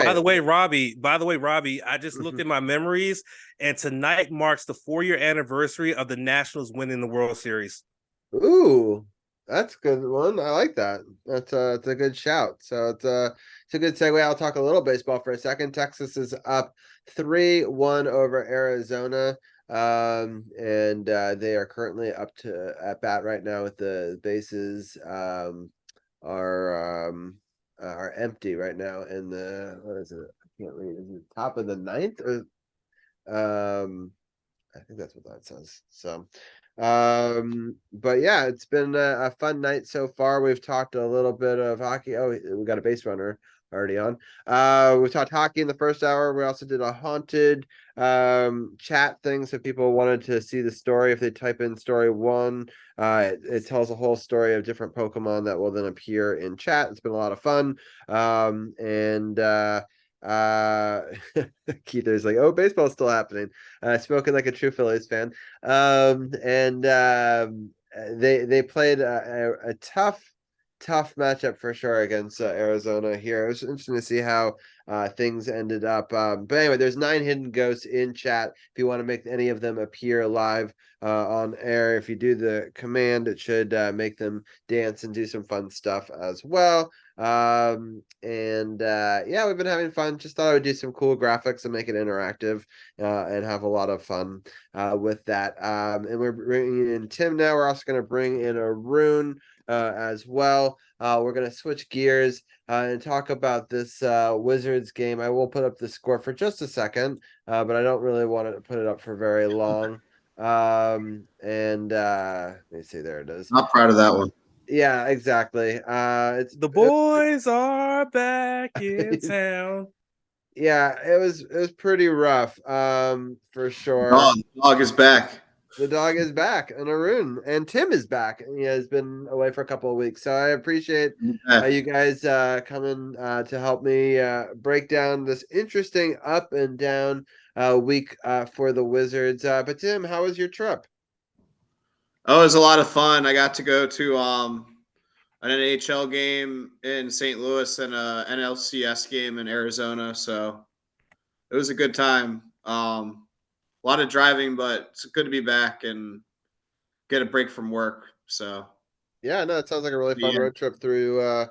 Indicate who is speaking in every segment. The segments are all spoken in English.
Speaker 1: right.
Speaker 2: By the way, Robbie, I just looked at my memories, and tonight marks the 4-year anniversary of the Nationals winning the World Series.
Speaker 1: Ooh, that's a good one. I like that. It's a good shout. So it's a good segue. I'll talk a little baseball for a second. Texas is up 3-1 over Arizona. And they are currently up to at bat right now with the bases are empty right now in the what is it? I can't read. Is it top of the ninth or I think that's what that says. So but yeah, it's been a fun night so far. We've talked a little bit of hockey. Oh, we got a base runner already on. We talked hockey in the first hour. We also did a haunted chat thing, so people wanted to see the story. If they type in story 1, it tells a whole story of different Pokemon that will then appear in chat. It's been a lot of fun. And Keith is like, oh, baseball's still happening. Spoken like a true Phillies fan. And they played a tough matchup for sure against Arizona here. It was interesting to see how things ended up. But anyway, there's 9 hidden ghosts in chat. If you want to make any of them appear live on air, if you do the command, it should make them dance and do some fun stuff as well. Yeah, we've been having fun. Just thought I would do some cool graphics and make it interactive and have a lot of fun with that. And we're bringing in Tim now. We're also going to bring in Arun as well. We're going to switch gears and talk about this Wizards game. I will put up the score for just a second, but I don't really want to put it up for very long. Let me see. There it is.
Speaker 3: Not proud of that one.
Speaker 1: Yeah, exactly. It's
Speaker 2: The boys are back in town.
Speaker 1: Yeah, it was pretty rough. For sure.
Speaker 3: Dog is back.
Speaker 1: The dog is back, and Arun and Tim is back. He has been away for a couple of weeks, so I appreciate you guys coming to help me break down this interesting up and down week for the Wizards. But Tim, how was your trip?
Speaker 3: Oh, it was a lot of fun. I got to go to an NHL game in St. Louis and an NLCS game in Arizona, so it was a good time. A lot of driving, but it's good to be back and get a break from work. So
Speaker 1: yeah, no, it sounds like a really fun road trip through the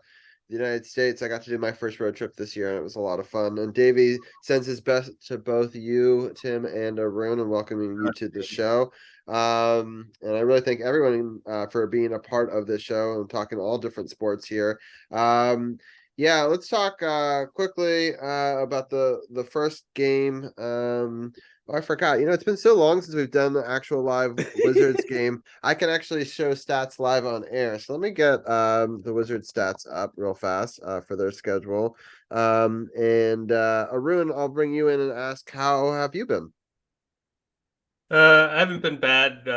Speaker 1: United States. I got to do my first road trip this year, and it was a lot of fun. And Davey sends his best to both you, Tim, and Arun, and welcoming you to the show. And I really thank everyone for being a part of this show and talking all different sports here. Yeah, let's talk quickly about the first game. I forgot. It's been so long since we've done the actual live Wizards game. I can actually show stats live on air. So let me get the Wizards stats up real fast for their schedule. Arun, I'll bring you in and ask, how have you been?
Speaker 4: I haven't been bad.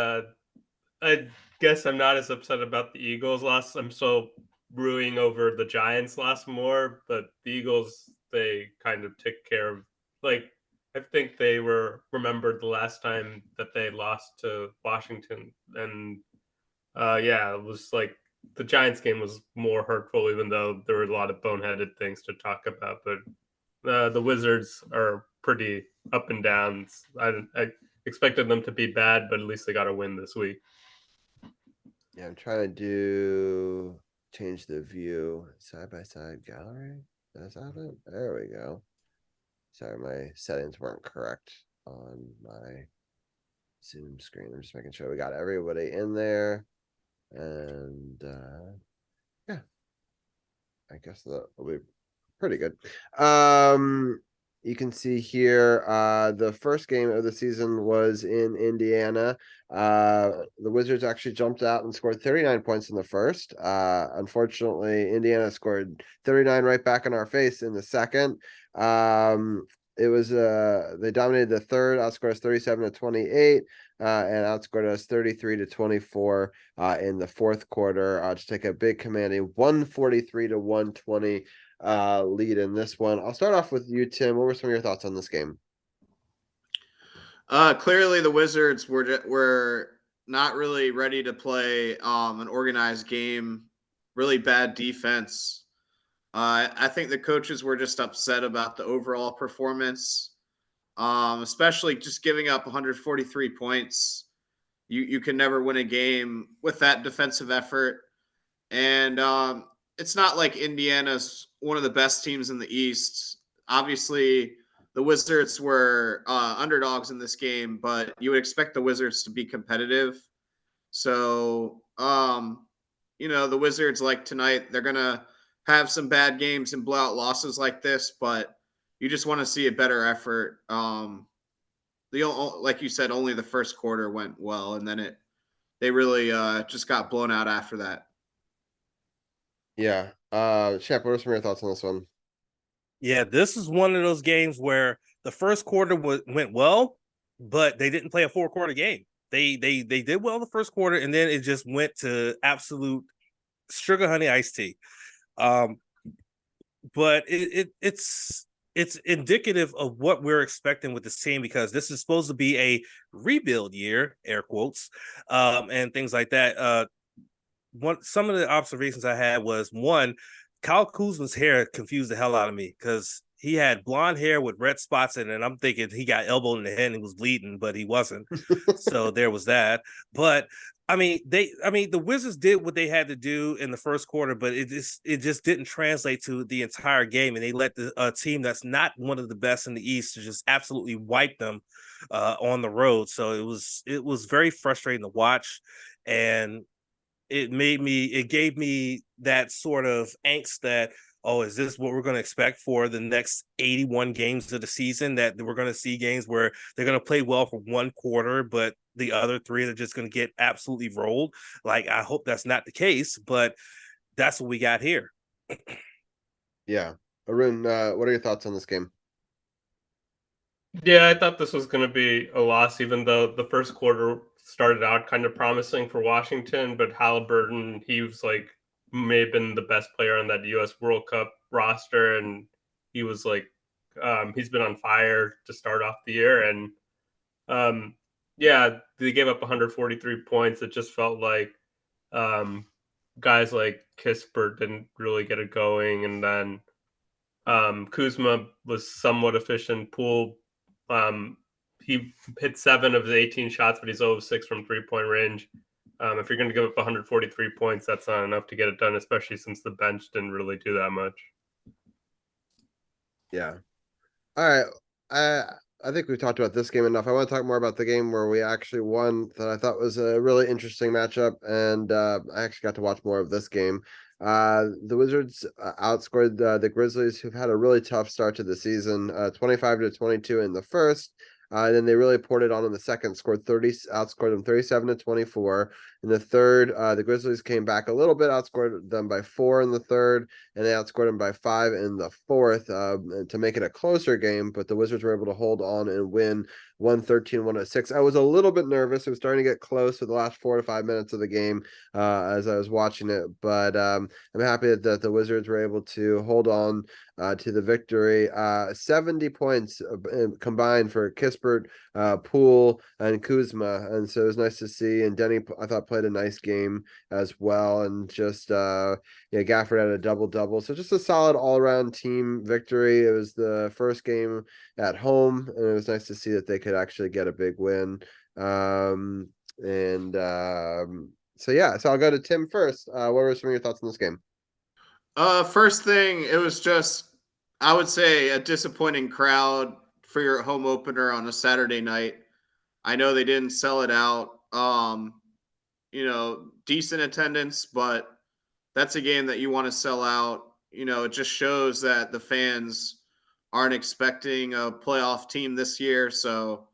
Speaker 4: I guess I'm not as upset about the Eagles loss. I'm still brewing over the Giants loss more, but the Eagles, they kind of took care of, I think they were remembered the last time that they lost to Washington. And it was like the Giants game was more hurtful, even though there were a lot of boneheaded things to talk about. But the Wizards are pretty up and down. I expected them to be bad, but at least they got a win this week.
Speaker 1: Yeah, I'm trying to change the view side by side gallery. Is that it? There we go. Sorry, my settings weren't correct on my Zoom screen. I'm just making sure we got everybody in there. And yeah, I guess that will be pretty good. You can see here the first game of the season was in Indiana. The Wizards actually jumped out and scored 39 points in the first. Unfortunately, Indiana scored 39 right back in our face in the second. It was they dominated the third, outscored us 37-28, and outscored us 33-24 in the fourth quarter. To take a big commanding 143-120 lead in this one. I'll start off with you, Tim. What were some of your thoughts on this game?
Speaker 3: Clearly, the Wizards were not really ready to play an organized game. Really bad defense. I think the coaches were just upset about the overall performance, especially just giving up 143 points. You can never win a game with that defensive effort. And it's not like Indiana's one of the best teams in the East. Obviously, the Wizards were underdogs in this game, but you would expect the Wizards to be competitive. So, the Wizards, like tonight, they're going to have some bad games and blowout losses like this, but you just want to see a better effort. Like you said, only the first quarter went well, and then they really just got blown out after that.
Speaker 1: Yeah. Shep, what are some of your thoughts on this one?
Speaker 2: Yeah, this is one of those games where the first quarter went well, but they didn't play a 4-quarter game. They did well the first quarter, and then it just went to absolute sugar honey iced tea. But it's indicative of what we're expecting with this team, because this is supposed to be a rebuild year, air quotes, and things like that. Some of the observations I had was, one, Kyle Kuzma's hair confused the hell out of me, because he had blonde hair with red spots in it, and I'm thinking he got elbowed in the head and he was bleeding, but he wasn't. So there was that. But the Wizards did what they had to do in the first quarter, but it just didn't translate to the entire game, and they let the team that's not one of the best in the East to just absolutely wipe them on the road. So it was very frustrating to watch, and it gave me that sort of angst that, oh, is this what we're going to expect for the next 81 games of the season? That we're going to see games where they're going to play well for one quarter, but the other three are just going to get absolutely rolled. Like, I hope that's not the case, but that's what we got here.
Speaker 1: Yeah. Arun, what are your thoughts on this game?
Speaker 4: Yeah, I thought this was going to be a loss, even though the first quarter started out kind of promising for Washington. But Halliburton, he was may have been the best player on that U.S. World Cup roster, and he was he's been on fire to start off the year. And yeah, they gave up 143 points. It just felt like guys like Kispert didn't really get it going, and then Kuzma was somewhat efficient. Poole, he hit 7 of his 18 shots, but he's 0-6 from 3-point range. If you're going to give up 143 points, that's not enough to get it done, especially since the bench didn't really do that much.
Speaker 1: Yeah. All right. I think we've talked about this game enough. I want to talk more about the game where we actually won, that I thought was a really interesting matchup, and I actually got to watch more of this game. The Wizards outscored the Grizzlies, who've had a really tough start to the season, 25-22 in the first. Then they really poured it on in the second, outscored them 37-24. In the third, the Grizzlies came back a little bit, outscored them by 4 in the third, and they outscored them by 5 in the fourth to make it a closer game. But the Wizards were able to hold on and win 113-106. I was a little bit nervous. It was starting to get close for the last 4 to 5 minutes of the game as I was watching it. But I'm happy that the Wizards were able to hold on to the victory. 70 points combined for Kispert, Poole, and Kuzma. And so it was nice to see. And Denny, I thought, played a nice game as well. And just, Gafford had a double-double. So just a solid all-around team victory. It was the first game at home, and it was nice to see that they could actually get a big win. So I'll go to Tim first. What were some of your thoughts on this game?
Speaker 3: First thing, it was just, I would say, a disappointing crowd for your home opener on a Saturday night. I know they didn't sell it out. Decent attendance, but that's a game that you want to sell out. It just shows that the fans aren't expecting a playoff team this year, so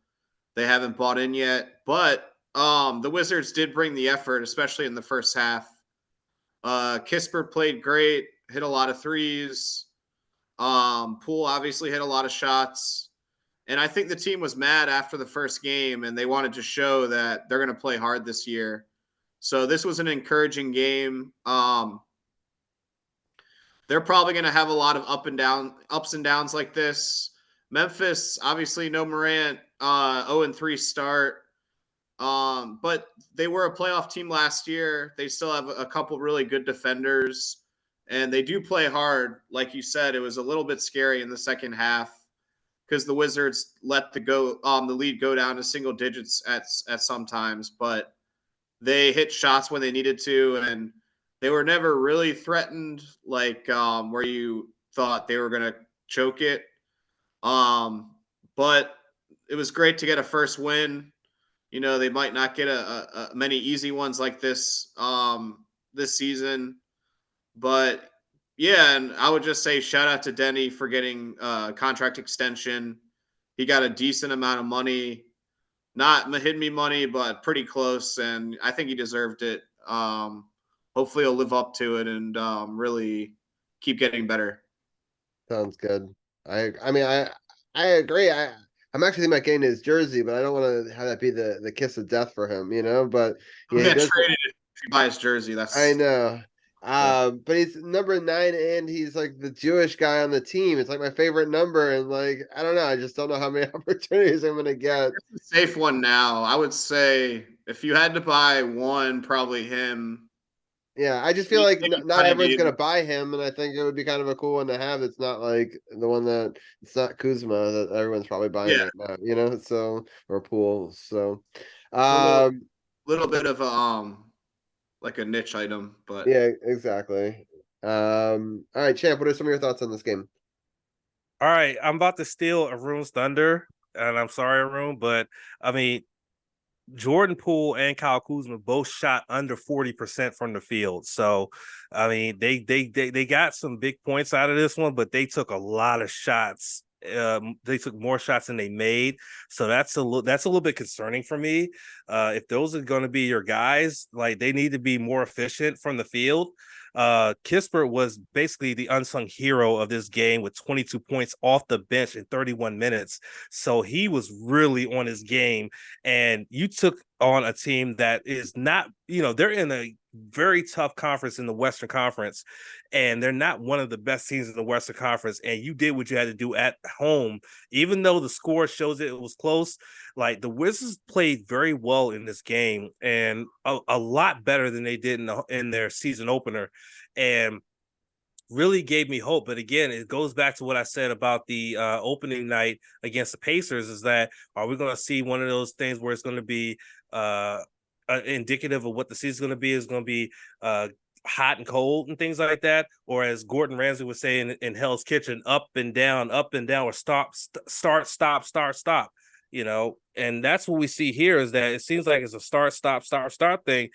Speaker 3: they haven't bought in yet. But the Wizards did bring the effort, especially in the first half. Kispert played great, hit a lot of threes. Poole obviously hit a lot of shots. And I think the team was mad after the first game, and they wanted to show that they're going to play hard this year. So this was an encouraging game. They're probably going to have a lot of ups and downs like this. Memphis, obviously, no Morant, 0-3 start. But they were a playoff team last year. They still have a couple really good defenders. and they do play hard. Like you said, it was a little bit scary in the second half because the Wizards let the lead go down to single digits at some times, but they hit shots when they needed to, and they were never really threatened, like where you thought they were going to choke it. But it was great to get a first win. You know, they might not get a many easy ones like this this season, but yeah, and I would just say shout out to Denny for getting a contract extension. He got a decent amount of money, not Mahidme money, but pretty close, and I think he deserved it. Hopefully, he'll live up to it and really keep getting better.
Speaker 1: Sounds good. I agree. I'm actually thinking about getting his jersey, but I don't want to have that be the kiss of death for him, But
Speaker 3: He'll
Speaker 1: yeah, he
Speaker 3: get
Speaker 1: does.
Speaker 3: traded if you buy his jersey.
Speaker 1: I know. But he's number 9 and he's like the Jewish guy on the team. It's like my favorite number, and like I don't know, I just don't know how many opportunities I'm gonna get.
Speaker 3: It's a safe one now. I would say if you had to buy one, probably him.
Speaker 1: Yeah, I just feel like
Speaker 3: Maybe
Speaker 1: not everyone's
Speaker 3: Brady.
Speaker 1: gonna buy him, and I think it would be kind of a cool one to have. It's not like the one that it's not Kuzma that everyone's probably buying
Speaker 3: Yeah.
Speaker 1: right now, So or Poole. So,
Speaker 3: A little bit of like a niche item, but
Speaker 1: yeah, exactly. All right, Champ, what are some of your thoughts on this game?
Speaker 2: All right, I'm about to steal Arun's thunder, and I'm sorry, Arun, but I mean, Jordan Poole and Kyle Kuzma both shot under 40% from the field. So, I mean, they got some big points out of this one, but they took a lot of shots. They took more shots than they made, so that's a little bit concerning for me. If those are going to be your guys, like they need to be more efficient from the field. Kispert was basically the unsung hero of this game with 22 points off the bench in 31 minutes. So he was really on his game, and you took on a team that is not, they're in a very tough conference in the Western Conference, and they're not one of the best teams in the Western Conference. And you did what you had to do at home, even though the score shows it was close. Like the Wizards played very well in this game, and a lot better than they did in their season opener, and really gave me hope. But again, it goes back to what I said about the opening night against the Pacers, is that are we going to see one of those things where it's going to be indicative of what the season's going to be, is going to be hot and cold and things like that, or as Gordon Ramsay would say in Hell's Kitchen, up and down, or start, stop, and that's what we see here, is that it seems like it's a start, start thing.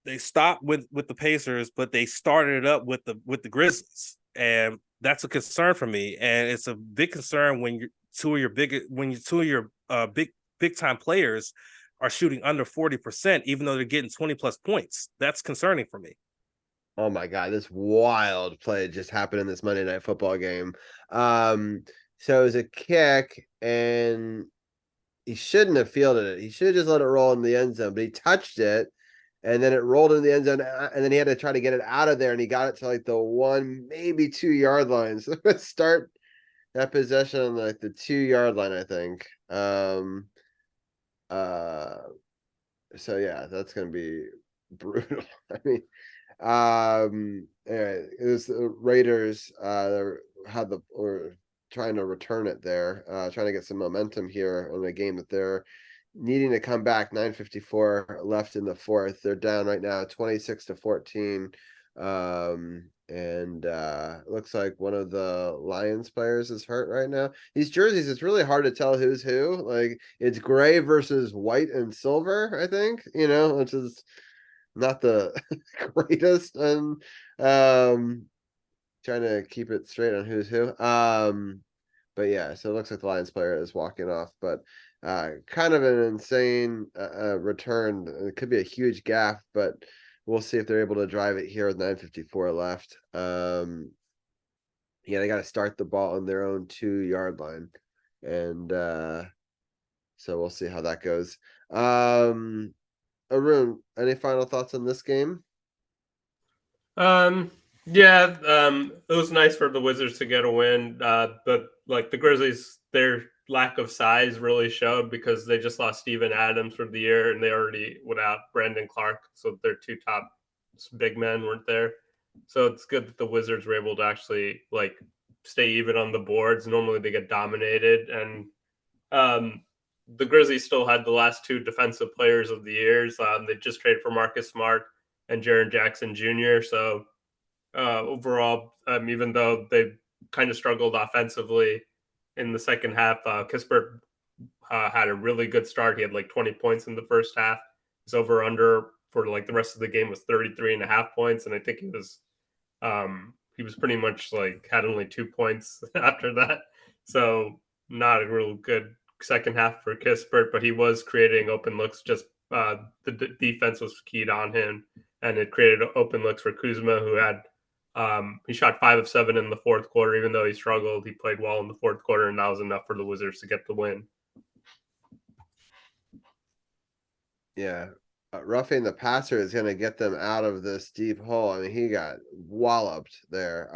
Speaker 2: They stopped with the Pacers, but they started it up with the Grizzlies, and that's a concern for me. And it's a big concern when two of your big time players are shooting under 40%, even though they're getting 20 plus points. That's concerning for me.
Speaker 1: Oh my God, this wild play just happened in this Monday Night Football game. So it was a kick, and he shouldn't have fielded it. He should have just let it roll in the end zone, but he touched it, and then it rolled in the end zone, and then he had to try to get it out of there, and he got it to like the 1, maybe 2 yard line. So let's start that possession on like the 2 yard line, I think. So yeah, that's gonna be brutal. I mean, anyway, it was the Raiders had or trying to return it there, trying to get some momentum here in a game that they're needing to come back. 9:54 left in the fourth. They're down right now 26-14. And it looks like one of the Lions players is hurt right now. These jerseys, it's really hard to tell who's who. Like it's gray versus white and silver, I think, which is not the greatest, and trying to keep it straight on who's who. But yeah, so it looks like the Lions player is walking off, but kind of an insane return. It could be a huge gaffe, but we'll see if they're able to drive it here with 9:54 left. Yeah, they got to start the ball on their own 2 yard line, and so we'll see how that goes. Arun, any final thoughts on this game?
Speaker 4: Yeah, it was nice for the Wizards to get a win, but like the Grizzlies, their lack of size really showed because they just lost Steven Adams for the year, and they already without Brandon Clark, so their two top big men weren't there. So it's good that the Wizards were able to actually like stay even on the boards. Normally they get dominated, and the Grizzlies still had the last two defensive players of the years. They just traded for Marcus Smart and Jaren Jackson Jr. So overall, even though they kind of struggled offensively in the second half, Kispert had a really good start. He had like 20 points in the first half. His over under for like the rest of the game was 33.5 points. And I think he was pretty much like had only 2 points after that. So not a real good second half for Kispert, but he was creating open looks. Just the defense was keyed on him, and it created open looks for Kuzma, who had he shot 5 of 7 in the fourth quarter. Even though he struggled, he played well in the fourth quarter, and that was enough for the Wizards to get the win.
Speaker 1: Yeah. Roughing the passer is going to get them out of this deep hole. I mean, he got walloped there.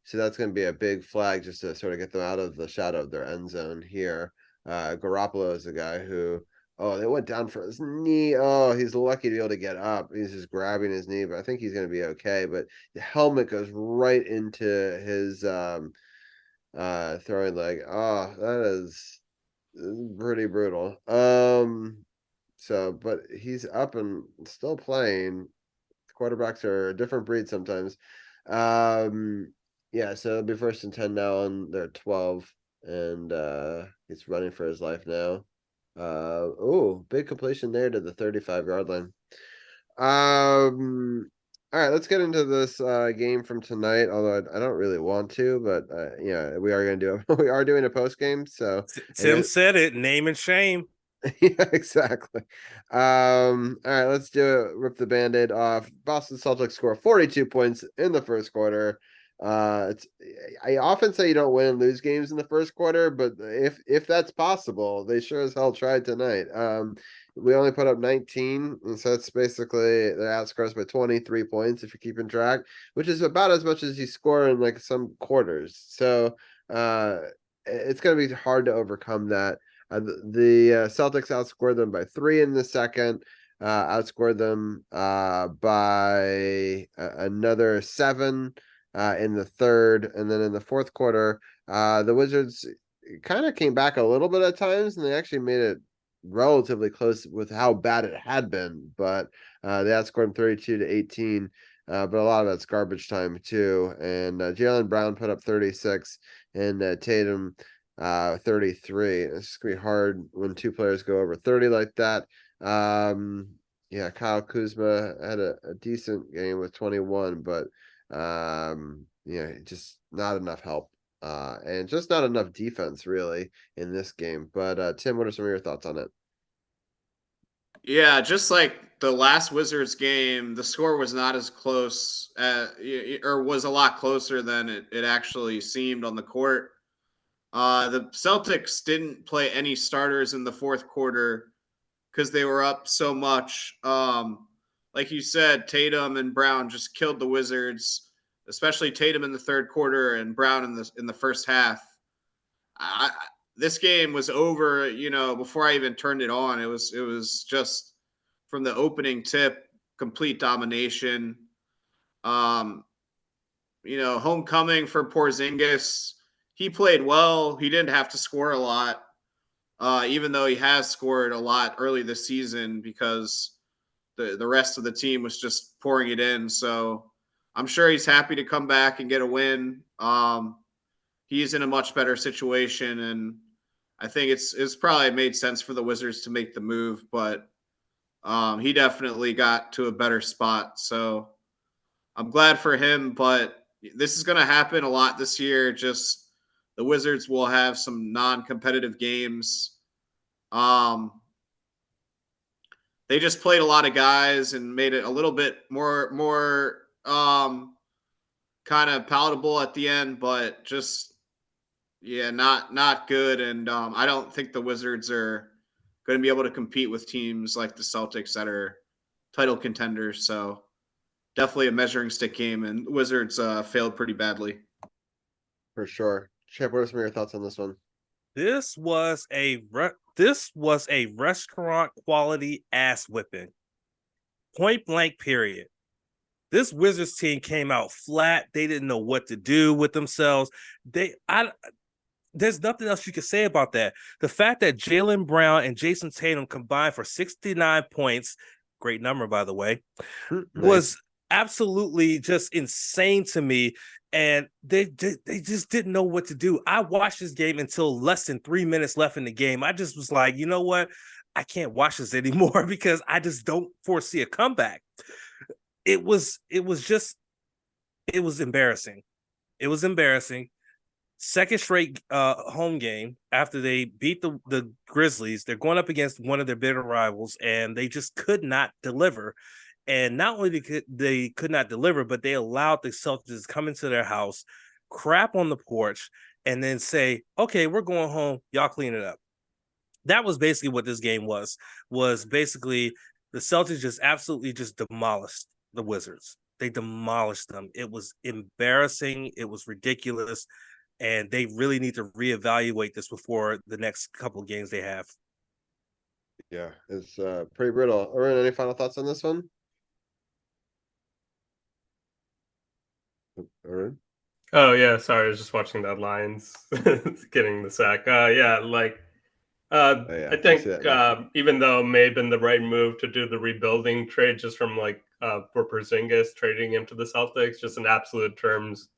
Speaker 1: So that's going to be a big flag just to sort of get them out of the shadow of their end zone here. Garoppolo is a guy who, they went down for his knee. Oh, he's lucky to be able to get up. He's just grabbing his knee, but I think he's going to be okay. But the helmet goes right into his throwing leg. Oh, that is pretty brutal. So, but he's up and still playing. Quarterbacks are a different breed sometimes. Yeah, so it'll be 1st and 10 now, and they're 12, and he's running for his life now. Big completion there to the 35-yard line. All right, let's get into this game from tonight. Although I don't really want to, but yeah, we are going to do it. We are doing a post game, so
Speaker 2: Tim said it. Name and shame.
Speaker 1: Yeah, exactly. All right, let's do it. Rip the Band-Aid off. Boston Celtics score 42 points in the first quarter. I often say you don't win and lose games in the first quarter, but if that's possible, they sure as hell tried tonight. We only put up 19, and so it's basically they outscore us by 23 points if you're keeping track, which is about as much as you score in like some quarters. So it's going to be hard to overcome that. The Celtics outscored them by 3 in the second, outscored them by another 7 in the third, and then in the fourth quarter, the Wizards kind of came back a little bit at times, and they actually made it relatively close with how bad it had been, but they outscored them 32-18. But a lot of that's garbage time too, and Jaylen Brown put up 36, and Tatum 33. It's gonna be hard when two players go over 30 like that. Yeah, Kyle Kuzma had a decent game with 21, but just not enough help. And just not enough defense really in this game. But Tim, what are some of your thoughts on it?
Speaker 3: Yeah, just like the last Wizards game, the score was not as close, or was a lot closer than it actually seemed on the court. The Celtics didn't play any starters in the fourth quarter because they were up so much. Like you said, Tatum and Brown just killed the Wizards, especially Tatum in the third quarter and Brown in the first half. This game was over, before I even turned it on. It was just from the opening tip, complete domination. Homecoming for Porzingis. He played well. He didn't have to score a lot, even though he has scored a lot early this season because the rest of the team was just pouring it in. So I'm sure he's happy to come back and get a win. He's in a much better situation, and I think it's probably made sense for the Wizards to make the move, but he definitely got to a better spot. So I'm glad for him, but this is going to happen a lot this year. Just the Wizards will have some non-competitive games. They just played a lot of guys and made it a little bit more kind of palatable at the end, but just not good. And I don't think the Wizards are going to be able to compete with teams like the Celtics that are title contenders. So definitely a measuring stick game, and Wizards failed pretty badly.
Speaker 1: For sure. Chip, what are some of your thoughts on this one?
Speaker 2: This was a restaurant quality ass whipping. Point blank, period. This Wizards team came out flat. They didn't know what to do with themselves. There's nothing else you can say about that. The fact that Jaylen Brown and Jason Tatum combined for 69 points, great number, by the way, was absolutely just insane to me. And they just didn't know what to do. I watched this game until less than 3 minutes left in the game. I just was like, you know what? I can't watch this anymore because I just don't foresee a comeback. It was embarrassing. It was embarrassing. Second straight home game after they beat the Grizzlies. They're going up against one of their bitter rivals, and they just could not deliver. And not only they could not deliver, but they allowed the Celtics to come into their house, crap on the porch, and then say, okay, we're going home. Y'all clean it up. That was basically what this game was basically the Celtics just absolutely just demolished the Wizards. They demolished them. It was embarrassing. It was ridiculous. And they really need to reevaluate this before the next couple of games they have.
Speaker 1: Yeah, it's pretty brutal. Arun, any final thoughts on this one? Arun?
Speaker 4: Oh yeah, sorry, I was just watching that Lions getting the sack.
Speaker 1: Yeah,
Speaker 4: I think even though it may have been the right move to do the rebuilding trade just from for Porzingis trading him to the Celtics, just in absolute terms,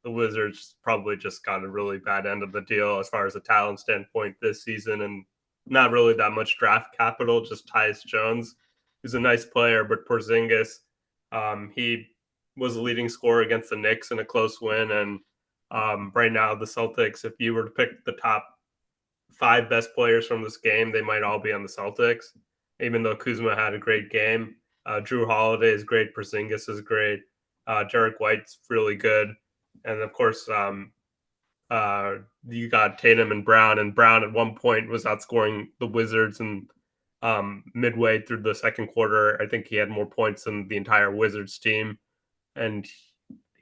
Speaker 4: the Wizards probably just got a really bad end of the deal as far as a talent standpoint this season, and not really that much draft capital. Just Tyus Jones, who's a nice player, but Porzingis, he was a leading scorer against the Knicks in a close win, and right now the Celtics, if you were to pick the top 5 best players from this game, they might all be on the Celtics. Even though Kuzma had a great game, Drew Holiday is great, Porzingis is great, Derek White's really good. And of course, you got Tatum and Brown at one point was outscoring the Wizards, and midway through the second quarter, I think he had more points than the entire Wizards team, and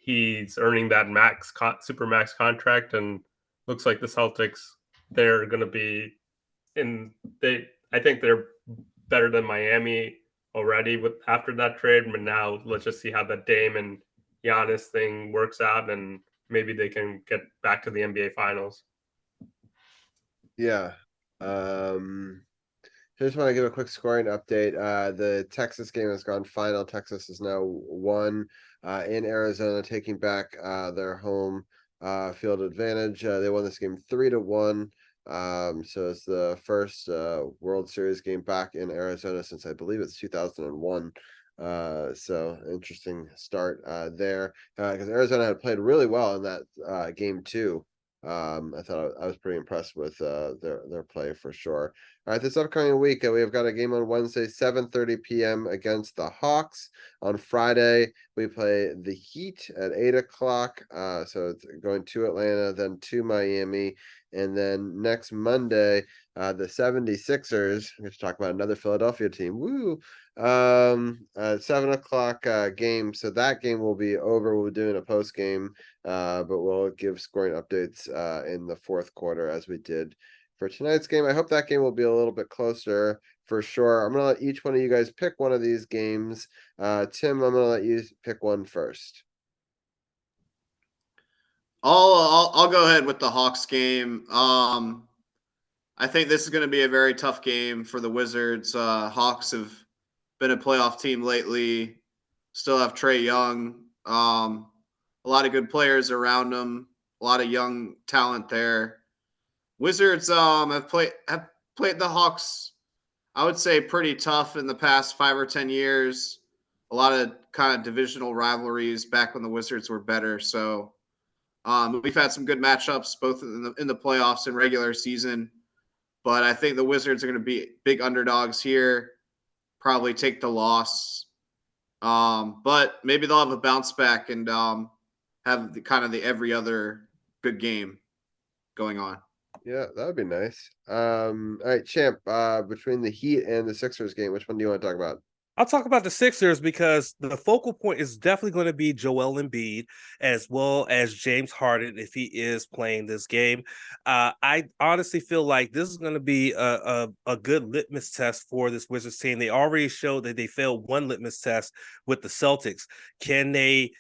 Speaker 4: he's earning that super max contract. And looks like the Celtics, they're going to be I think they're better than Miami already after that trade. But now let's just see how that Dame and Giannis thing works out, and maybe they can get back to the NBA Finals.
Speaker 1: Yeah. Just want to give a quick scoring update. The Texas game has gone final. Texas is now won in Arizona, taking back their home field advantage. They won this game 3-1. So it's the first World Series game back in Arizona since I believe it's 2001. So interesting start there because Arizona had played really well in that game too. I thought I was pretty impressed with their play for sure. All right, this upcoming week we have got a game on Wednesday, 7:30 p.m. against the Hawks. On Friday, we play the Heat at 8 o'clock. So it's going to Atlanta, then to Miami, and then next Monday, the 76ers. Let's talk about another Philadelphia team. Woo! 7 o'clock game. So that game will be over. We'll be doing a post game, but we'll give scoring updates in the fourth quarter as we did for tonight's game. I hope that game will be a little bit closer for sure. I'm gonna let each one of you guys pick one of these games. Tim, I'm gonna let you pick one first.
Speaker 3: I'll go ahead with the Hawks game. I think this is going to be a very tough game for the Wizards. Hawks have been a playoff team lately. Still have Trae Young. A lot of good players around them. A lot of young talent there. Wizards have played the Hawks, I would say, pretty tough in the past 5 or 10 years. A lot of kind of divisional rivalries back when the Wizards were better. So we've had some good matchups both in the playoffs and regular season. But I think the Wizards are going to be big underdogs here. Probably take the loss. But maybe they'll have a bounce back and have the every other good game going on.
Speaker 1: Yeah, that would be nice. All right, Champ, between the Heat and the Sixers game, which one do you want to talk about?
Speaker 2: I'll talk about the Sixers because the focal point is definitely going to be Joel Embiid as well as James Harden if he is playing this game. I honestly feel like this is going to be a good litmus test for this Wizards team. They already showed that they failed one litmus test with the Celtics. Can they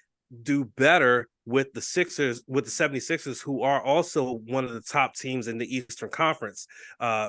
Speaker 2: do better with the 76ers, who are also one of the top teams in the Eastern Conference?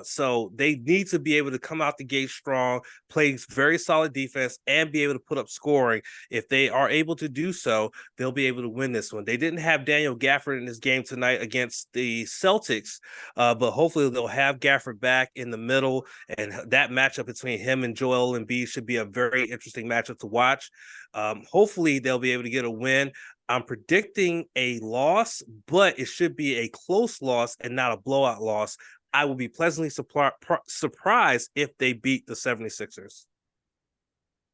Speaker 2: So they need to be able to come out the gate strong, play very solid defense, and be able to put up scoring. If they are able to do so, they'll be able to win this one. They didn't have Daniel Gafford in this game tonight against the Celtics, but hopefully they'll have Gafford back in the middle, and that matchup between him and Joel Embiid should be a very interesting matchup to watch. Hopefully they'll be able to get a win. I'm predicting a loss, but it should be a close loss and not a blowout loss. I will be pleasantly surprised if they beat the 76ers.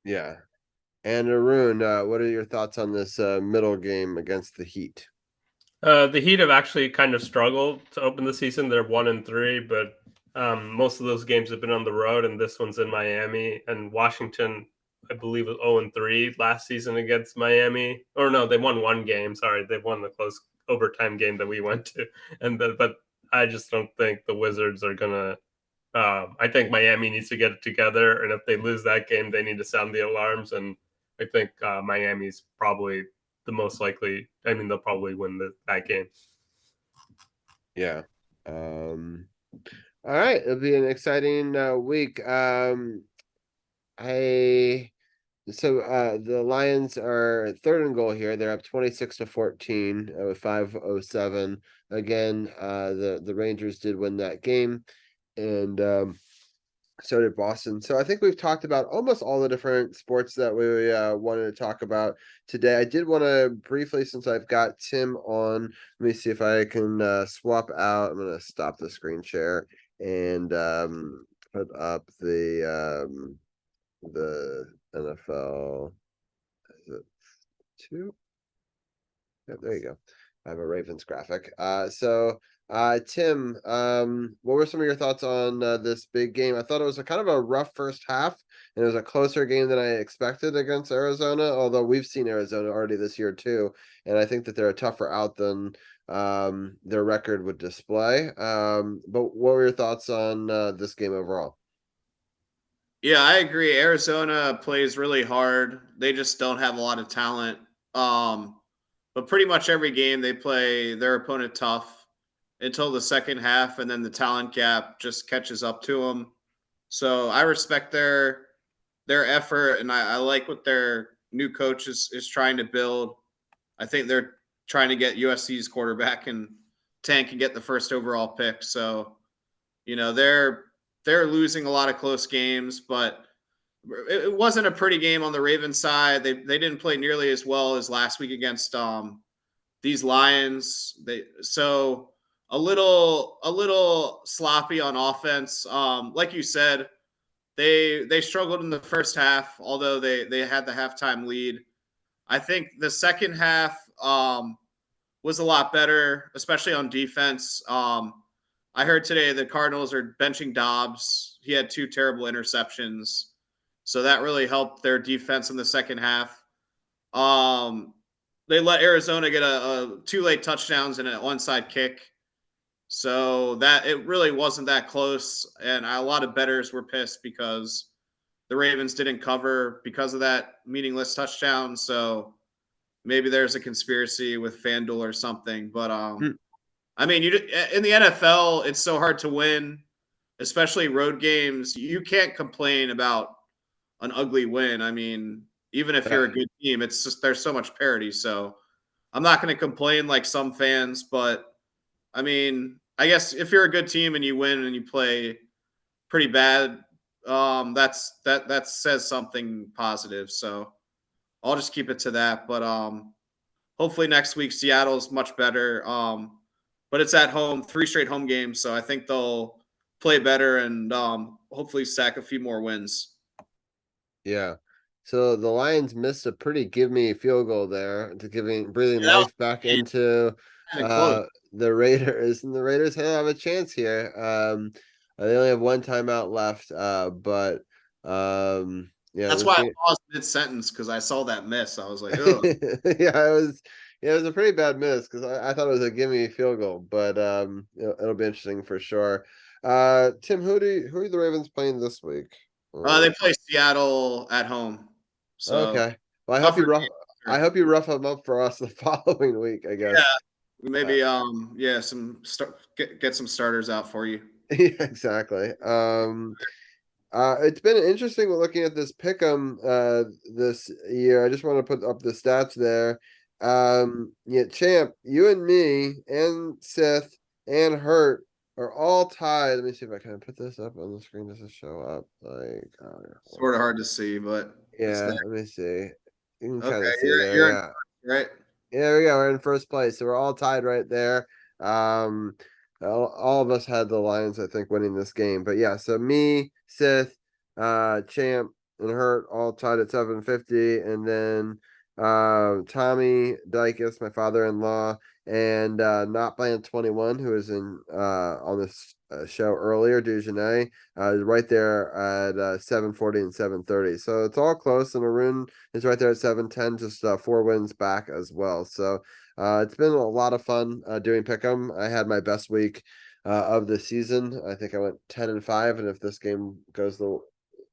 Speaker 1: Yeah. And Arun, what are your thoughts on this middle game against the Heat?
Speaker 4: The Heat have actually kind of struggled to open the season. They're 1-3, but most of those games have been on the road, and this one's in Miami. And Washington, I believe, was 0-3 last season against Miami. Or no, they won one game. Sorry, they won the close overtime game that we went to. But I just don't think the Wizards are gonna. I think Miami needs to get it together, and if they lose that game, they need to sound the alarms. And I think Miami's probably the most likely. I mean, they'll probably win that game.
Speaker 1: Yeah. All right, it'll be an exciting week. The Lions are third and goal here. They're up 26-14 with 5:07. Again, the Rangers did win that game, and so did Boston. So I think we've talked about almost all the different sports that we wanted to talk about today. I did want to briefly, since I've got Tim on, let me see if I can swap out. I'm going to stop the screen share and put up the NFL. Is it 2? Yeah, there you go. I have a Ravens graphic. Tim, what were some of your thoughts on this big game? I thought it was a kind of a rough first half, and it was a closer game than I expected against Arizona, although we've seen Arizona already this year too, and I think that they're a tougher out than their record would display. But what were your thoughts on this game overall?
Speaker 3: Yeah, I agree. Arizona plays really hard. They just don't have a lot of talent. But pretty much every game they play their opponent tough until the second half, and then the talent gap just catches up to them. So I respect their effort, and I like what their new coach is trying to build. I think they're trying to get USC's quarterback and tank and get the first overall pick. So, they're losing a lot of close games, but it wasn't a pretty game on the Ravens side. They didn't play nearly as well as last week against these Lions. So a little sloppy on offense. Like you said, they struggled in the first half, although they had the halftime lead. I think the second half was a lot better, especially on defense. I heard today the Cardinals are benching Dobbs. He had 2 terrible interceptions. So that really helped their defense in the second half. They let Arizona get a 2 late touchdowns and an onside kick. So that it really wasn't that close. And a lot of bettors were pissed because the Ravens didn't cover because of that meaningless touchdown. So maybe there's a conspiracy with FanDuel or something. But I mean, in the NFL, it's so hard to win, especially road games. You can't complain about an ugly win. I mean, even if you're a good team, it's just there's so much parity. So I'm not going to complain like some fans, but I mean, I guess if you're a good team and you win and you play pretty bad, that says something positive. So I'll just keep it to that. But hopefully next week Seattle's much better. But it's at home, 3 straight home games, so I think they'll play better and hopefully stack a few more wins.
Speaker 1: Yeah. So the Lions missed a pretty give me field goal there to breathing life back into the Raiders, and the Raiders have a chance here. They only have one timeout left, but Yeah,
Speaker 3: That's
Speaker 1: this
Speaker 3: why
Speaker 1: game.
Speaker 3: I paused mid-sentence because I saw that miss. I was like, oh.
Speaker 1: It was a pretty bad miss because I thought it was a gimme field goal, but it'll be interesting for sure. Tim, who are the Ravens playing this week?
Speaker 3: They play Seattle at home. So
Speaker 1: Okay. Well,
Speaker 3: tougher
Speaker 1: I hope you rough them up for us the following week, I guess.
Speaker 3: yeah, maybe get some starters out for you.
Speaker 1: Yeah, exactly. It's been interesting looking at this pick'em this year. I just want to put up the stats there. Yeah, Champ, you and me and Sith and Hurt are all tied. Let me see if I can put this up on the screen. Does it show up? Like,
Speaker 3: Sort of hard to see, but it's
Speaker 1: yeah,
Speaker 3: there.
Speaker 1: let me see. You can
Speaker 3: Okay,
Speaker 1: kind of see
Speaker 3: you're
Speaker 1: there.
Speaker 3: in,
Speaker 1: Yeah.
Speaker 3: right?
Speaker 1: Yeah, there we go. We're in first place, so we're all tied right there. Um, all of us had the Lions, I think, winning this game. But yeah, so me, Sith, Champ, and Hurt all tied at 750, and then Tommy Dykes, my father-in-law, and Not Playing 21, who was in on this show earlier, Dujanay, right there at 740 and 730. So it's all close, and Arun is right there at 710, just 4 wins back as well. So it's been a lot of fun doing pick'em. I had my best week of the season. I think I went 10-5, and if this game goes the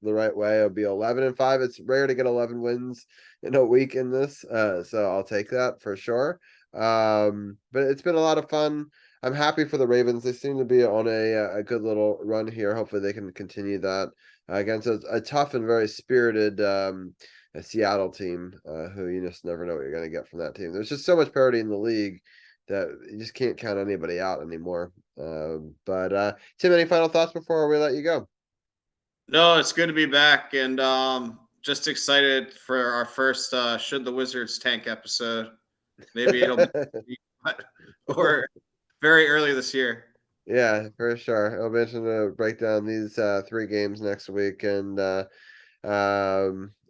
Speaker 1: right way, it'll be 11-5. It's rare to get 11 wins in a week in this, so I'll take that for sure. But it's been a lot of fun. I'm happy for the Ravens. They seem to be on a good little run here. Hopefully, they can continue that against a tough and very spirited a Seattle team, who you just never know what you're going to get from that team. There's just so much parity in the league that you just can't count anybody out anymore. But Tim, any final thoughts before we let you go?
Speaker 3: No, it's good to be back, and just excited for our first Should the Wizards Tank episode. Maybe it'll be or very early this year.
Speaker 1: Yeah, for sure. I'll mention to break down these 3 games next week, and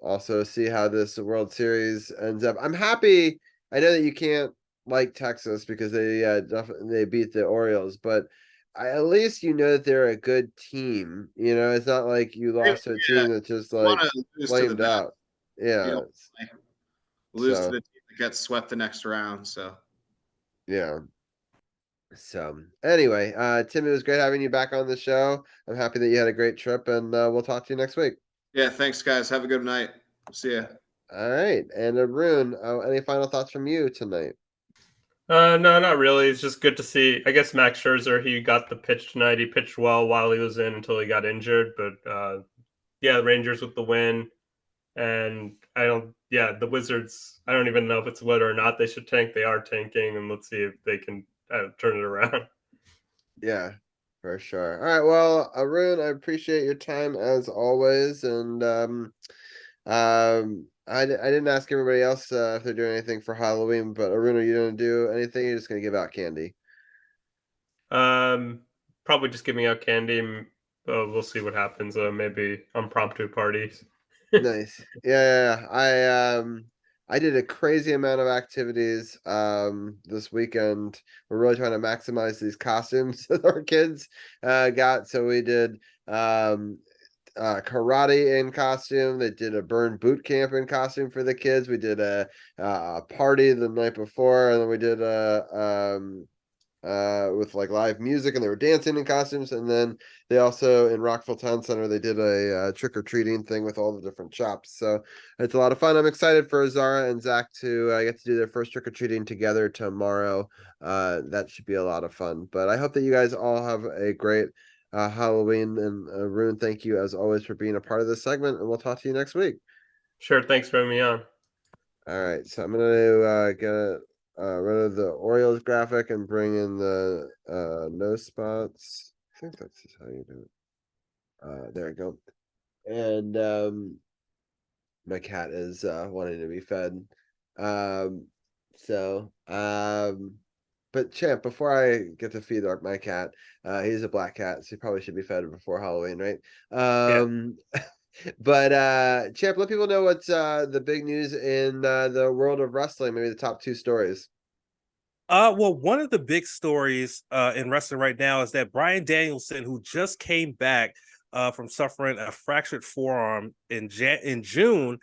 Speaker 1: also see how this World Series ends up. I'm happy. I know that you can't like Texas because they definitely they beat the Orioles, but at least you know that they're a good team. You know, it's not like you lost to a team that's just like
Speaker 3: Want to lose to the
Speaker 1: flamed
Speaker 3: best.
Speaker 1: out.
Speaker 3: You
Speaker 1: Yeah.
Speaker 3: don't lose to
Speaker 1: So
Speaker 3: the team that gets swept the next round. So
Speaker 1: yeah. So anyway, Tim, it was great having you back on the show. I'm happy that you had a great trip, and we'll talk to you next week.
Speaker 3: yeah, thanks guys. Have a good night. See ya.
Speaker 1: All right, and Arun, any final thoughts from you tonight?
Speaker 4: No, not really. It's just good to see. I guess Max Scherzer, he got the pitch tonight. He pitched well while he was in until he got injured. But yeah, the Rangers with the win. And the Wizards, I don't even know if it's whether or not they should tank. They are tanking, and let's see if they can turn it around.
Speaker 1: Yeah, for sure. All right, well, Arun, I appreciate your time as always, and I didn't ask everybody else if they're doing anything for Halloween, but Arun, are you gonna do anything? You're just gonna give out candy?
Speaker 4: Probably just giving out candy. We'll see what happens. Maybe impromptu parties.
Speaker 1: Nice. Yeah. I did a crazy amount of activities this weekend. We're really trying to maximize these costumes that our kids got. So we did karate in costume. They did a burn boot camp in costume for the kids. We did a party the night before, and then we did with like live music, and they were dancing in costumes. And then they also in Rockville Town Center they did a trick-or-treating thing with all the different shops. So it's a lot of fun. I'm excited for Zara and Zach to get to do their first trick-or-treating together tomorrow. That should be a lot of fun. But I hope that you guys all have a great Halloween. And Arun, thank you as always for being a part of this segment, and we'll talk to you next week.
Speaker 4: Sure, thanks for having me on.
Speaker 1: All right, so I'm gonna get rid of the Orioles graphic and bring in the no spots. I think that's just how you do it. There we go. And my cat is wanting to be fed. But Champ, before I get to feed my cat, he's a black cat, so he probably should be fed before Halloween, right? But Champ, let people know what's the big news in the world of wrestling, maybe the top 2 stories.
Speaker 2: Well, one of the big stories in wrestling right now is that Bryan Danielson, who just came back from suffering a fractured forearm in June,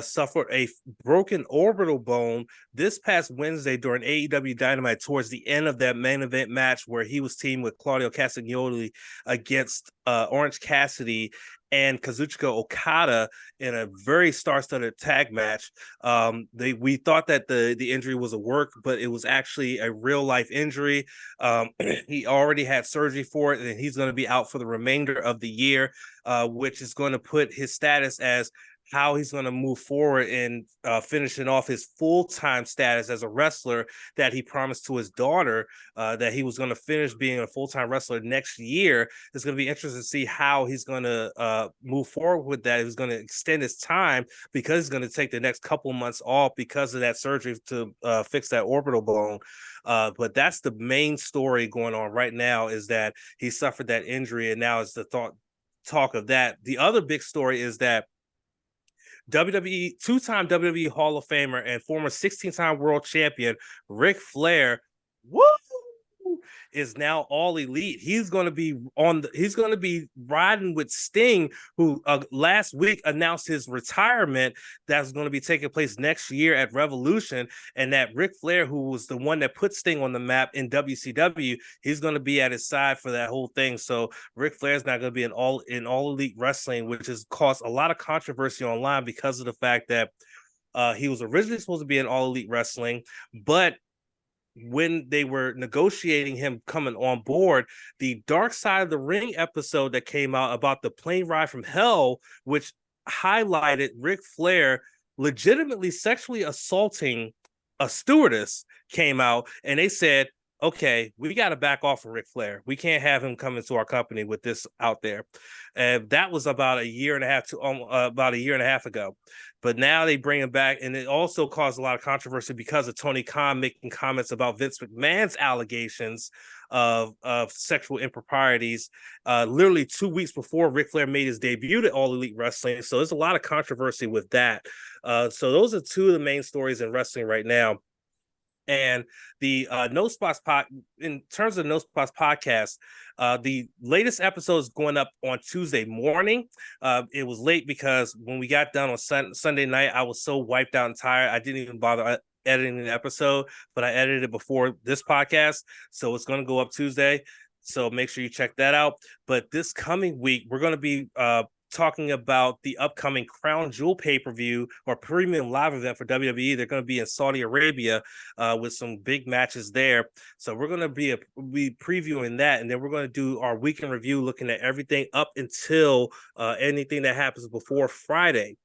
Speaker 2: suffered a broken orbital bone this past Wednesday during AEW Dynamite towards the end of that main event match where he was teamed with Claudio Castagnoli against Orange Cassidy and Kazuchika Okada in a very star-studded tag match. We thought that the injury was a work, but it was actually a real-life injury. He already had surgery for it, and he's going to be out for the remainder of the year, which is going to put his status as how he's going to move forward in finishing off his full-time status as a wrestler that he promised to his daughter that he was going to finish being a full-time wrestler next year. It's going to be interesting to see how he's going to move forward with that. He's going to extend his time because he's going to take the next couple months off because of that surgery to fix that orbital bone. But that's the main story going on right now, is that he suffered that injury, and now is the talk of that. The other big story is that WWE, two-time WWE Hall of Famer and former 16-time world champion Ric Flair, is now all elite. He's going to be riding with Sting, who last week announced his retirement that's going to be taking place next year at Revolution, and that Ric Flair, who was the one that put Sting on the map in WCW, he's going to be at his side for that whole thing. So Ric Flair is not going to be in all elite wrestling, which has caused a lot of controversy online because of the fact that he was originally supposed to be in all elite wrestling, but when they were negotiating him coming on board, the Dark Side of the Ring episode that came out about the plane ride from hell, which highlighted Ric Flair legitimately sexually assaulting a stewardess, came out, and they said, okay, we got to back off from Ric Flair. We can't have him come into our company with this out there. And that was about a year and a half ago. But now they bring him back, and it also caused a lot of controversy because of Tony Khan making comments about Vince McMahon's allegations of sexual improprieties literally 2 weeks before Ric Flair made his debut at All Elite Wrestling. So there's a lot of controversy with that. So those are two of the main stories in wrestling right now. And the No Spots in terms of No Spots podcast, the latest episode is going up on Tuesday morning. It was late because when we got done on Sunday night, I was so wiped out and tired, I didn't even bother editing the episode, but I edited it before this podcast, so it's going to go up Tuesday. So make sure you check that out. But this coming week, we're going to be talking about the upcoming Crown Jewel pay-per-view or premium live event for WWE. They're going to be in Saudi Arabia with some big matches there. So we're going to be previewing that, and then we're going to do our weekend review, looking at everything up until anything that happens before Friday.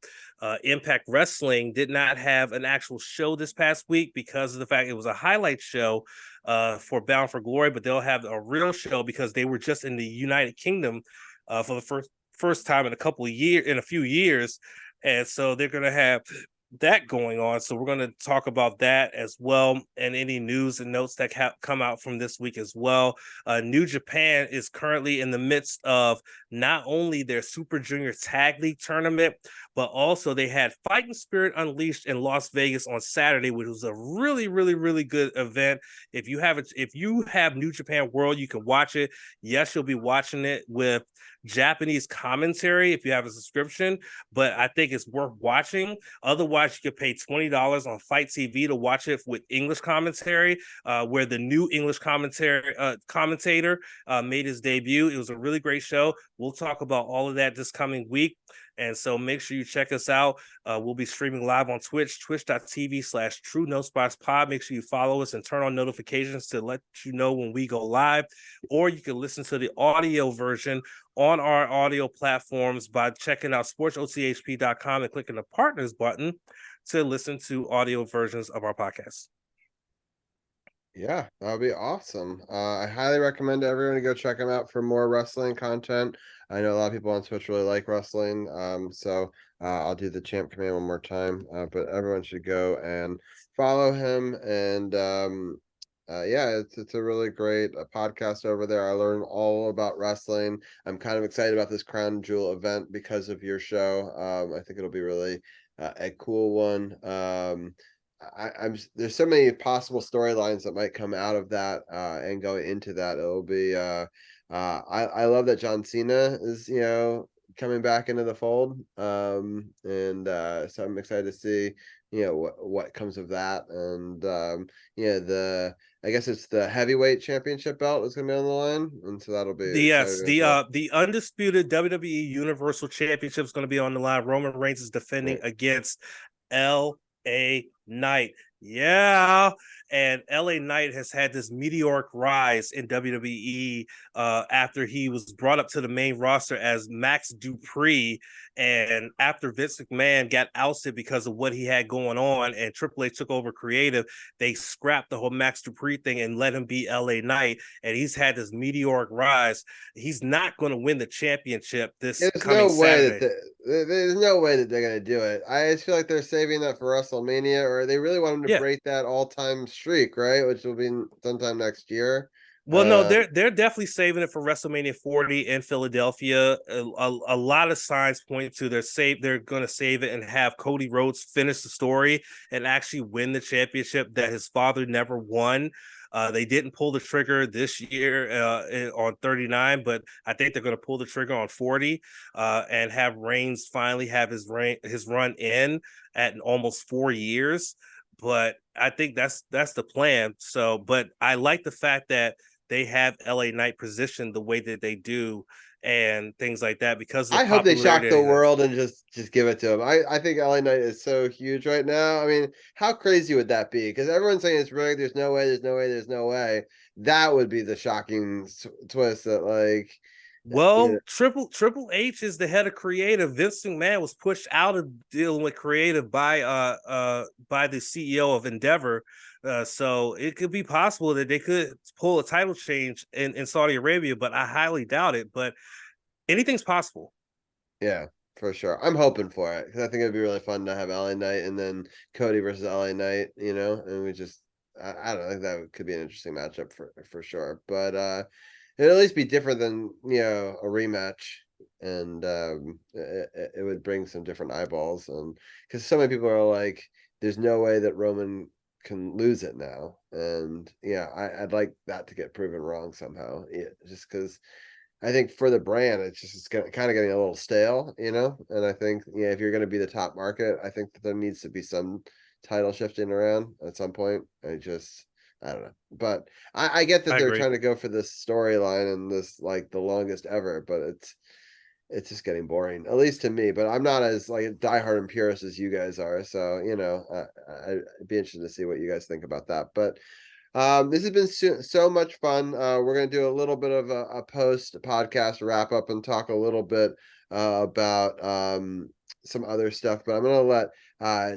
Speaker 2: Impact Wrestling did not have an actual show this past week because of the fact it was a highlight show for Bound for Glory, but they'll have a real show because they were just in the United Kingdom for the first time in a few years, and so they're going to have that going on. So we're going to talk about that as well, and any news and notes that come out from this week as well. New Japan is currently in the midst of not only their Super Junior Tag League tournament, but also they had Fighting Spirit Unleashed in Las Vegas on Saturday, which was a really, really, really good event. If you have New Japan World, you can watch it. Yes, you'll be watching it with Japanese commentary if you have a subscription, but I think it's worth watching. Otherwise, you could pay $20 on Fight TV to watch it with English commentary, where the new English commentator made his debut. It was a really great show. We'll talk about all of that this coming week. And so make sure you check us out. We'll be streaming live on Twitch, twitch.tv/True No Spots Pod. Make sure you follow us and turn on notifications to let you know when we go live. Or you can listen to the audio version on our audio platforms by checking out sportsothp.com and clicking the partners button to listen to audio versions of our podcast.
Speaker 1: Yeah, that would be awesome. I highly recommend everyone to go check them out for more wrestling content. I know a lot of people on Twitch really like wrestling, so I'll do the champ command one more time. But everyone should go and follow him. And yeah, it's a really great podcast over there. I learn all about wrestling. I'm kind of excited about this Crown Jewel event because of your show. I think it'll be really a cool one. I'm there's so many possible storylines that might come out of that and go into that. It'll be I love that John Cena is, coming back into the fold. So I'm excited to see, what comes of that. And I guess it's the heavyweight championship belt is going to be on the line, and so that'll be exciting as well.
Speaker 2: The undisputed WWE Universal Championship is going to be on the line. Roman Reigns is defending
Speaker 1: Right.
Speaker 2: against L.A. Knight. Yeah. And LA Knight has had this meteoric rise in WWE after he was brought up to the main roster as Max Dupree. And after Vince McMahon got ousted because of what he had going on and Triple H took over creative, they scrapped the whole Max Dupree thing and let him be LA Knight. And he's had this meteoric rise. He's not going to win the championship this
Speaker 1: There's
Speaker 2: coming
Speaker 1: no way
Speaker 2: Saturday.
Speaker 1: there's no way that they're gonna do it. I just feel like they're saving that for WrestleMania, or they really want him to
Speaker 2: Yeah.
Speaker 1: break that all-time streak, right? Which will be sometime next year.
Speaker 2: Well, no, they're definitely saving it for WrestleMania 40 in Philadelphia. A lot of signs point to they're going to save it and have Cody Rhodes finish the story and actually win the championship that his father never won. They didn't pull the trigger this year on 39, but I think they're going to pull the trigger on 40 and have Reigns finally have his run in at almost 4 years. But I think that's the plan. So, but I like the fact that they have LA Knight positioned the way that they do and things like that because of the
Speaker 1: I hope they shock the
Speaker 2: popularity.
Speaker 1: world and just give it to him. I think LA Knight is so huge right now. I mean, how crazy would that be? Because everyone's saying it's rigged. There's no way. There's no way. There's no way. That would be the shocking twist. That
Speaker 2: Well, Triple H is the head of creative. Vince McMahon was pushed out of dealing with creative by the CEO of Endeavor. So it could be possible that they could pull a title change in Saudi Arabia, but I highly doubt it. But anything's possible.
Speaker 1: Yeah, for sure. I'm hoping for it because I think it'd be really fun to have LA Knight and then Cody versus LA Knight. And we just I don't know, I think that could be an interesting matchup for sure. But it'd at least be different than a rematch, and it would bring some different eyeballs, and because so many people are like, there's no way that Roman can lose it now, and I'd like that to get proven wrong somehow. Just because I think for the brand, it's kind of getting a little stale, And I think, if you're going to be the top market, I think that there needs to be some title shifting around at some point. I don't know, but I get that
Speaker 2: I
Speaker 1: they're
Speaker 2: agree.
Speaker 1: trying to go for this storyline and this like the longest ever, but it's just getting boring, at least to me. But I'm not as like a diehard and purist as you guys are, so I'd be interested to see what you guys think about that. But this has been so much fun. We're going to do a little bit of a post podcast wrap up and talk a little bit about some other stuff, but I'm going to let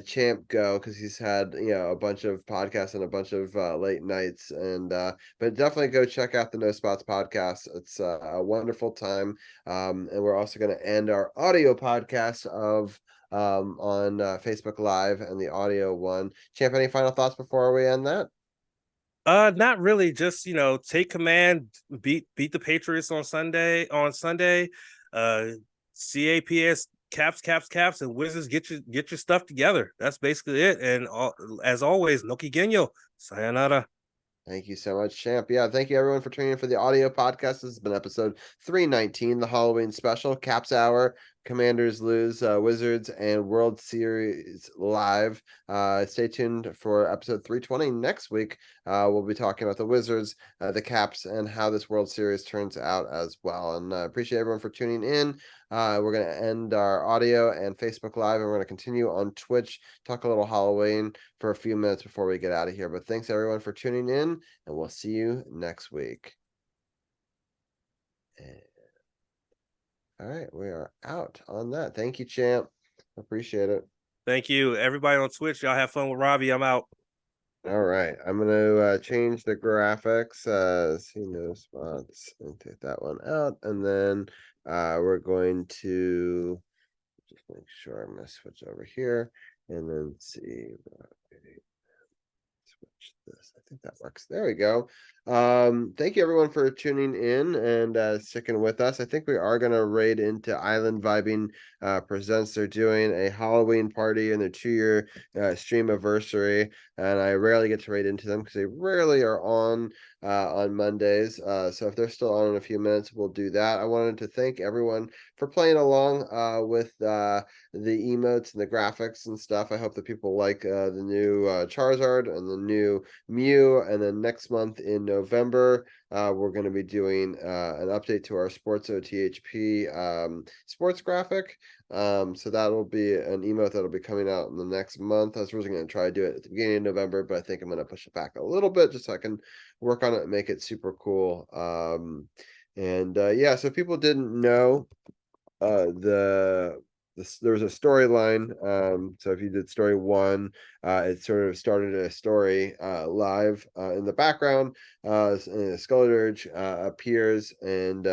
Speaker 1: Champ go because he's had a bunch of podcasts and a bunch of late nights, and but definitely go check out the No Spots podcast. It's a wonderful time, and we're also going to end our audio podcast on Facebook Live and the audio one. Champ, any final thoughts before we end that?
Speaker 2: Not really. Just take command, beat the Patriots on Sunday. CAPS caps, and Wizards get your stuff together. That's basically it. And as always, Noki Genyo, sayonara.
Speaker 1: Thank you so much, Champ. Yeah, thank you everyone for tuning in for the audio podcast. This has been episode 319, the Halloween special, Caps Hour, Commanders lose, Wizards, and World Series live. Stay tuned for episode 320 next week. We'll be talking about the Wizards, the Caps, and how this World Series turns out as well. And appreciate everyone for tuning in. We're going to end our audio and Facebook Live, and we're going to continue on Twitch, talk a little Halloween for a few minutes before we get out of here. But thanks everyone for tuning in, and we'll see you next week. All right, we are out on that. Thank you, Champ. Appreciate it.
Speaker 2: Thank you, everybody on Twitch. Y'all have fun with Robbie. I'm out.
Speaker 1: All right, I'm going to change the graphics. See no spots and take that one out, and then we're going to just make sure I'm going to switch over here, and then see. Switch this. I think that works. There we go. Thank you everyone for tuning in and sticking with us. I think we are gonna raid into Island Vibing Presents. They're doing a Halloween party and their 2-year stream anniversary, and I rarely get to raid into them because they rarely are on Mondays. So if they're still on in a few minutes, we'll do that. I wanted to thank everyone for playing along with the emotes and the graphics and stuff. I hope that people like the new Charizard and the new Mew. And then next month in November, we're going to be doing an update to our SportsOTHP sports graphic. So that'll be an emote that'll be coming out in the next month. I was originally going to try to do it at the beginning of November, but I think I'm going to push it back a little bit just so I can work on it and make it super cool. Yeah, so if people didn't know, there was a storyline. So if you did story 1, it sort of started a story live in the background. And a Skulldurge appears, and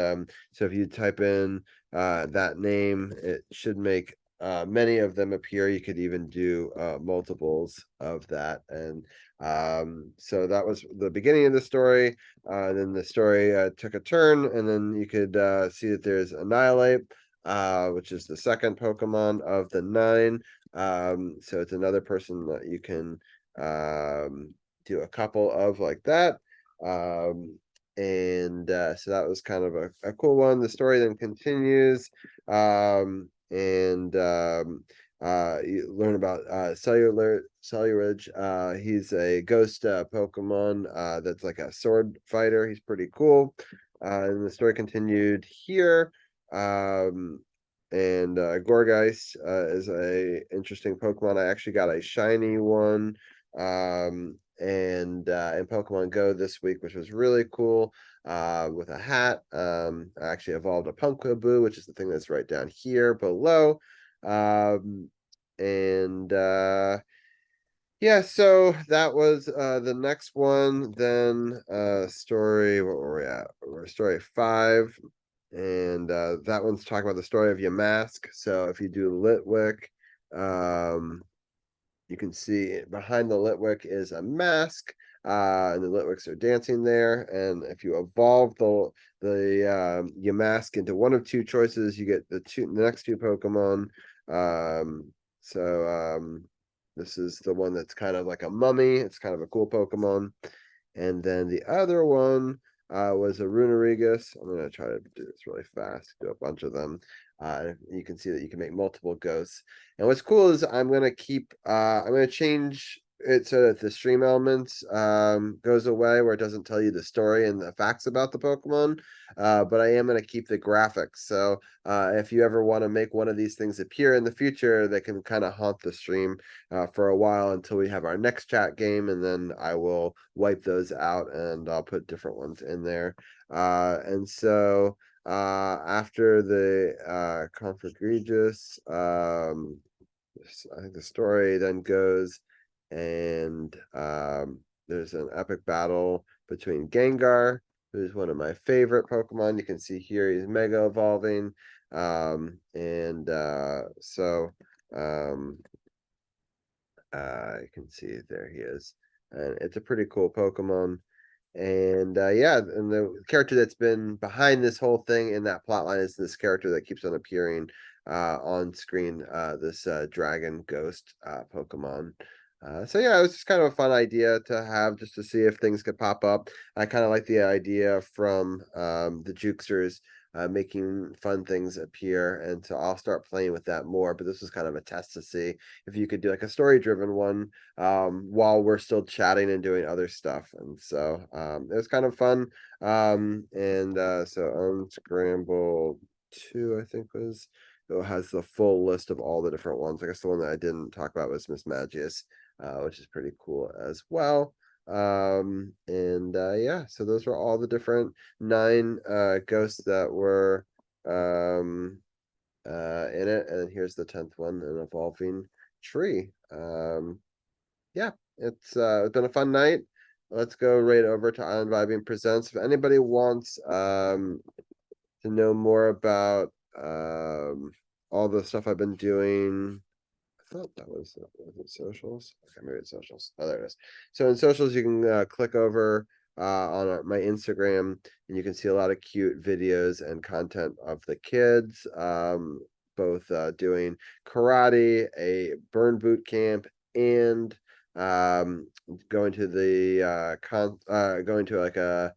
Speaker 1: so if you type in that name, it should make many of them appear. You could even do multiples of that, and so that was the beginning of the story. Then the story took a turn, and then you could see that there's Annihilate, which is the second Pokemon of the 9. So it's another person that you can do a couple of like that. So that was kind of a cool one. The story then continues, you learn about Cellurage. He's a ghost Pokemon that's like a sword fighter. He's pretty cool. And the story continued here. Gorgeist is a interesting Pokemon. I actually got a shiny one in Pokemon Go this week, which was really cool, with a hat. I actually evolved a Pumpkaboo, which is the thing that's right down here below. Yeah, so that was the next one. Then story, what were we at? We're story 5. And that one's talking about the story of Yamask. So if you do Litwick, you can see behind the Litwick is a mask, and the Litwicks are dancing there. And if you evolve the Yamask into one of 2 choices, you get the next 2 Pokemon. This is the one that's kind of like a mummy. It's kind of a cool Pokemon. And then the other one was a Runerigus. I'm going to try to do this really fast, do a bunch of them. You can see that you can make multiple ghosts. And what's cool is I'm going to change it so that the stream elements goes away, where it doesn't tell you the story and the facts about the Pokemon. But I am going to keep the graphics. So if you ever want to make one of these things appear in the future, they can kind of haunt the stream for a while until we have our next chat game, and then I will wipe those out and I'll put different ones in there. After the Confregregis, I think the story then goes, and there's an epic battle between Gengar, who's one of my favorite Pokemon. You can see here he's mega evolving. You can see there he is, and it's a pretty cool Pokemon. And and the character that's been behind this whole thing in that plot line is this character that keeps on appearing on screen, this dragon ghost Pokemon. So yeah, it was just kind of a fun idea to have, just to see if things could pop up. I kind of like the idea from the Jukesters making fun things appear, and so I'll start playing with that more. But this was kind of a test to see if you could do like a story-driven one while we're still chatting and doing other stuff. And so it was kind of fun. So Unscramble 2, I think it has the full list of all the different ones. I guess the one that I didn't talk about was Miss Magius, which is pretty cool as well. So those were all the different 9 ghosts that were in it. And here's the 10th one, an evolving tree. It's been a fun night. Let's go right over to Island Vibing Presents. If anybody wants to know more about all the stuff I've been doing thought that was it socials. Okay, maybe it's socials. Oh, there it is. So in socials, you can click over on my Instagram, and you can see a lot of cute videos and content of the kids, both doing karate, a burn boot camp, and going to the going to like a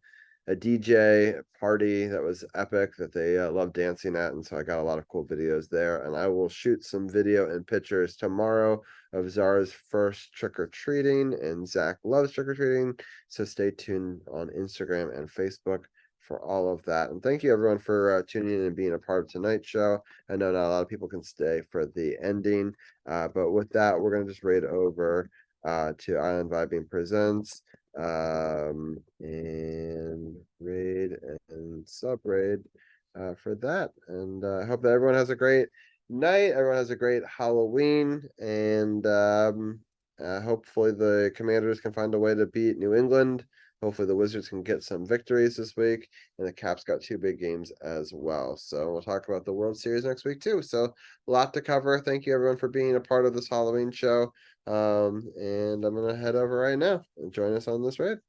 Speaker 1: DJ party that was epic that they love dancing at. And so I got a lot of cool videos there. And I will shoot some video and pictures tomorrow of Zara's first trick or treating. And Zach loves trick or treating. So stay tuned on Instagram and Facebook for all of that. And thank you everyone for tuning in and being a part of tonight's show. I know not a lot of people can stay for the ending. But with that, we're going to just raid over to Island Vibing Presents and raid and sub raid for that. And I hope that everyone has a great night. Everyone has a great Halloween, and hopefully the Commanders can find a way to beat New England. Hopefully the Wizards can get some victories this week, and the Caps got 2 big games as well. So we'll talk about the World Series next week too. So a lot to cover. Thank you everyone for being a part of this Halloween show. And I'm gonna head over right now and join us on this raid.